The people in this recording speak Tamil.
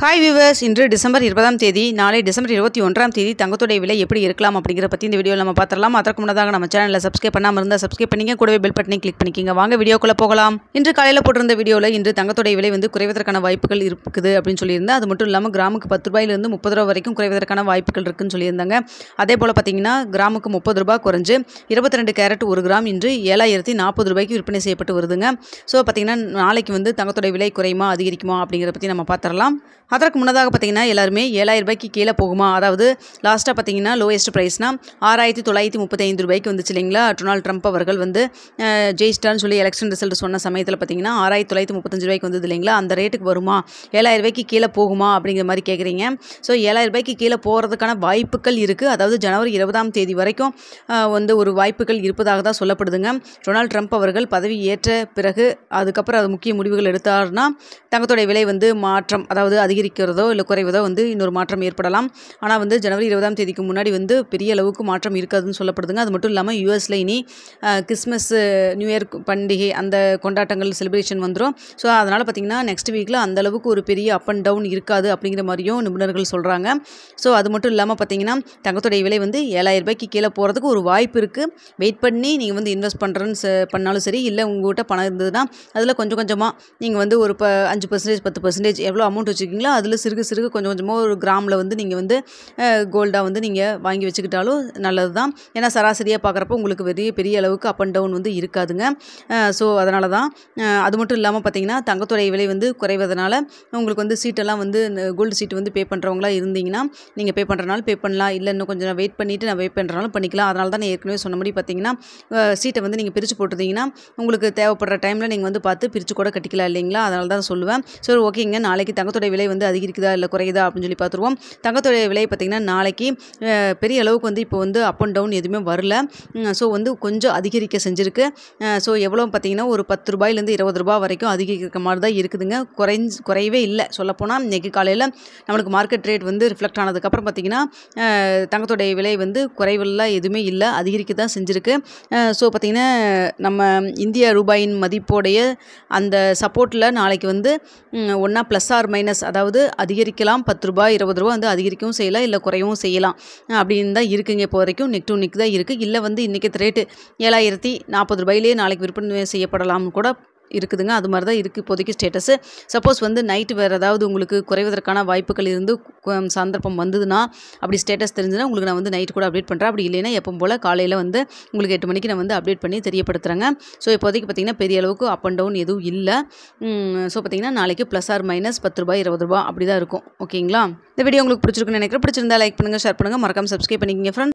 ஹாய் வியூவர்ஸ், இன்று டிசம்பர் 20ஆம் தேதி, நாளை டிசம்பர் 21ஆம் தேதி தங்கத்தோடைய விலை எப்படி இருக்கலாம் அப்படிங்கிற பற்றி இந்த வீடியோவில் நம்ம பார்த்துடலாம். அதற்கு முன்னதாக நம்ம சேனலில் சப்ஸ்கிரைப் பண்ணாமல் இருந்தால் சப்ஸ்கிரைப் பண்ணிங்க, கூடவே பெல் பட்டனை கிளிக் பண்ணிக்கிங்க. வாங்க வீடியோக்குள்ளே போகலாம். இன்று காலையில் போட்டிருந்த வீடியோவில் இன்று தங்கத்தோடைய விலை குறைவதற்கான வாய்ப்புகள் இருக்குது அப்படின்னு சொல்லியிருந்தேன். அது மட்டும் இல்லாமல் கிராமுக்கு 10 ரூபாயிலிருந்து 30 ரூபா வரைக்கும் குறைவதற்கான வாய்ப்புகள் இருக்குன்னு சொல்லியிருந்தாங்க. அதே போல் பார்த்தீங்கன்னா கிராமுக்கு 30 ரூபாய் குறைஞ்சு 22 கேரட் 1 கிராம் இன்று 7040 ரூபாய்க்கு விற்பனை செய்யப்பட்டு வருதுங்க. ஸோ பார்த்தீங்கன்னா நாளைக்கு தங்கத்தோடைய விலை குறையுமா அதிகரிக்குமா அப்படிங்கிறத பற்றி நம்ம பார்த்துடலாம். அதற்கு முன்னதாக பார்த்தீங்கன்னா எல்லாருமே 7000 ரூபாய்க்கு கீழே போகுமா, அதாவது லாஸ்ட்டாக பார்த்தீங்கன்னா லோயஸ்ட் ப்ரைஸ்னா 6935 ரூபாய்க்கு வந்துச்சு இல்லைங்களா. டொனால்ட் ட்ரம்ப் அவர்கள் ஜெயிச்சிட்டான்னு சொல்லி எலெக்ஷன் ரிசல்ட் சொன்ன சமயத்தில் பார்த்தீங்கன்னா 6935 ரூபாய்க்கு வந்தது இல்லைங்களா. அந்த ரேட்டுக்கு வருமா, 7000 ரூபாய்க்கு கீழே போகுமா அப்படிங்கிற மாதிரி கேட்குறீங்க. ஸோ 7000 ரூபாய்க்கு கீழே போகிறதுக்கான வாய்ப்புகள் இருக்குது. அதாவது ஜனவரி 20ஆம் தேதி வரைக்கும் ஒரு வாய்ப்புகள் இருப்பதாக தான் சொல்லப்படுதுங்க. டொனால்ட் ட்ரம்ப் அவர்கள் பதவி ஏற்ற பிறகு அதுக்கப்புறம் அது முக்கிய முடிவுகள் எடுத்தார்னா தங்கத்தோடைய விலை மாற்றம், அதாவது அதிகரிக்கிறதோ இல்லை குறைவதோ இன்னொரு மாற்றம் ஏற்படலாம். ஆனால் ஜனவரி 20ஆம் தேதிக்கு முன்னாடி பெரிய அளவுக்கு மாற்றம் இருக்காதுன்னு சொல்லப்படுதுங்க. அது மட்டும் இல்லாமல் யூஎஸில் இனி கிறிஸ்மஸ் நியூ இயர் பண்டிகை அந்த கொண்டாட்டங்கள் செலிப்ரேஷன் வந்துடும். ஸோ அதனால் பார்த்திங்கன்னா நெக்ஸ்ட் வீக்கில் அந்தளவுக்கு ஒரு பெரிய அப் அண்ட் டவுன் இருக்காது அப்படிங்கிற மாதிரியும் நிபுணர்கள் சொல்கிறாங்க. ஸோ அது மட்டும் இல்லாமல் பார்த்திங்கன்னா தங்கத்தோடைய விலை 7000 ரூபாய்க்கு கீழே போகிறதுக்கு ஒரு வாய்ப்பு இருக்குது. வெயிட் பண்ணி நீங்கள் இன்வெஸ்ட் பண்ணாலும் சரி, இல்லை உங்கள்கிட்ட பணம் இருந்ததுன்னா அதில் கொஞ்சம் கொஞ்சமாக நீங்கள் ஒரு 5% 10% எவ்வளோ அமௌண்ட் வச்சுருக்கீங்களோ அதில் சிறுக சிறுக கொஞ்சம் கொஞ்சமாக ஒரு கிராமில் நீங்கள் கோல்டாக நீங்கள் வாங்கி வச்சுக்கிட்டாலும் நல்லது தான். ஏன்னா சராசரியாக பார்க்குறப்போ உங்களுக்கு பெரிய அளவுக்கு அப் அண்ட் டவுன் இருக்காதுங்க. ஸோ அதனால தான். அது மட்டும் இல்லாமல் பார்த்தீங்கன்னா தங்கத்தோடைய விலை குறைவதனால உங்களுக்கு சீட்டெல்லாம் கோல்டு சீட்டு பே பண்ணுறவங்களா இருந்தீங்கன்னா நீங்கள் பே பண்ணுறனால பே பண்ணலாம், இல்லை இன்னும் கொஞ்சம் வெயிட் பண்ணிவிட்டு நான் வெயிட் பண்ணுறனாலும் பண்ணிக்கலாம். அதனால தான் நான் ஏற்கனவே சொன்ன மாதிரி பார்த்தீங்கன்னா சீட்டை நீங்கள் பிரித்து போட்டுருந்தீங்கன்னா உங்களுக்கு தேவைப்படுற டைமில் நீங்கள் பார்த்து பிரித்து கூட கட்டிக்கலாம் இல்லைங்களா. அதனால தான் சொல்லுவேன். ஸோ ஓகேங்க, நாளைக்கு தங்கத்தோடைய விலை அதிகரிக்குதா இல்லை குறையுதா அப்படின்னு சொல்லி பார்த்துருவோம். தங்கத்தோடைய விலை பார்த்திங்கன்னா நாளைக்கு பெரிய அளவுக்கு இப்போ அப் அண்ட் டவுன் எதுவுமே வரல. ஸோ கொஞ்சம் அதிகரிக்க செஞ்சுருக்கு. ஸோ எவ்வளோ பார்த்திங்கன்னா ஒரு 10 ரூபாயிலேருந்து 20 ரூபா வரைக்கும் அதிகரிக்கிற மாதிரி தான் இருக்குதுங்க. குறையவே இல்லை. சொல்லப்போனால் இன்றைக்கி காலையில் நம்மளுக்கு மார்க்கெட் ரேட் ரிஃப்ளெக்ட் ஆனதுக்கப்புறம் பார்த்திங்கன்னா தங்கத்தோடைய விலை குறைவெல்லாம் எதுவுமே இல்லை, அதிகரிக்க தான் செஞ்சுருக்கு. ஸோ பார்த்திங்கன்னா நம்ம இந்திய ரூபாயின் மதிப்போடைய அந்த சப்போர்ட்டில் நாளைக்கு ஒன்றா ப்ளஸ் ஆர் மைனஸ், அதாவது அதிகரிக்கலாம் 10 ரூபாய் 20 ரூபா அதிகரிக்கவும் செய்யலாம், இல்லை குறையவும் செய்யலாம் அப்படின்னு தான் இருக்குங்க. இப்போ வரைக்கும் நெக் டு நெக் தான் இருக்குது. இல்லை இன்றைக்கி ரேட்டு 7040 ரூபாயிலே நாளைக்கு விற்பனை செய்யப்படலாம்னு கூட இருக்குதுங்க. அது மாதிரி தான் இருக்குது இப்போதைக்கு ஸ்டேட்டஸு. சப்போஸ் நைட்டு வேறு ஏதாவது உங்களுக்கு குறைவதற்கான வாய்ப்புகள் இருந்து சந்தர்ப்பம் வந்ததுன்னா, அப்படி ஸ்டேட்டஸ் தெரிஞ்சுன்னா உங்களுக்கு நான் நைட்டு கூட அப்டேட் பண்ணுறேன். அப்படி இல்லைன்னா எப்போ போல் காலையில் உங்களுக்கு 8 மணிக்கு நான் அப்டேட் பண்ணி தெரியப்படுத்துகிறேங்க. ஸோ இப்போதைக்கு பார்த்திங்கன்னா பெரிய அளவுக்கு அப் அண்ட் டவுன் எதுவும் இல்லை. ஸோ பார்த்திங்கன்னா நாளைக்கு ப்ளஸ் ஆர் மைனஸ் 10 ரூபாய் 20 ரூபா அப்படி தான் இருக்கும். ஓகேங்களா. இந்த வீடியோ உங்களுக்கு பிடிச்சிருக்குன்னு நினைக்கிறேன். பிடிச்சிருந்தா லைக் பண்ணுங்கள், ஷேர் பண்ணுங்கள், மறக்காமல் சப்ஸ்கிரைப் பண்ணிக்கிங்க ஃப்ரெண்ட்ஸ்.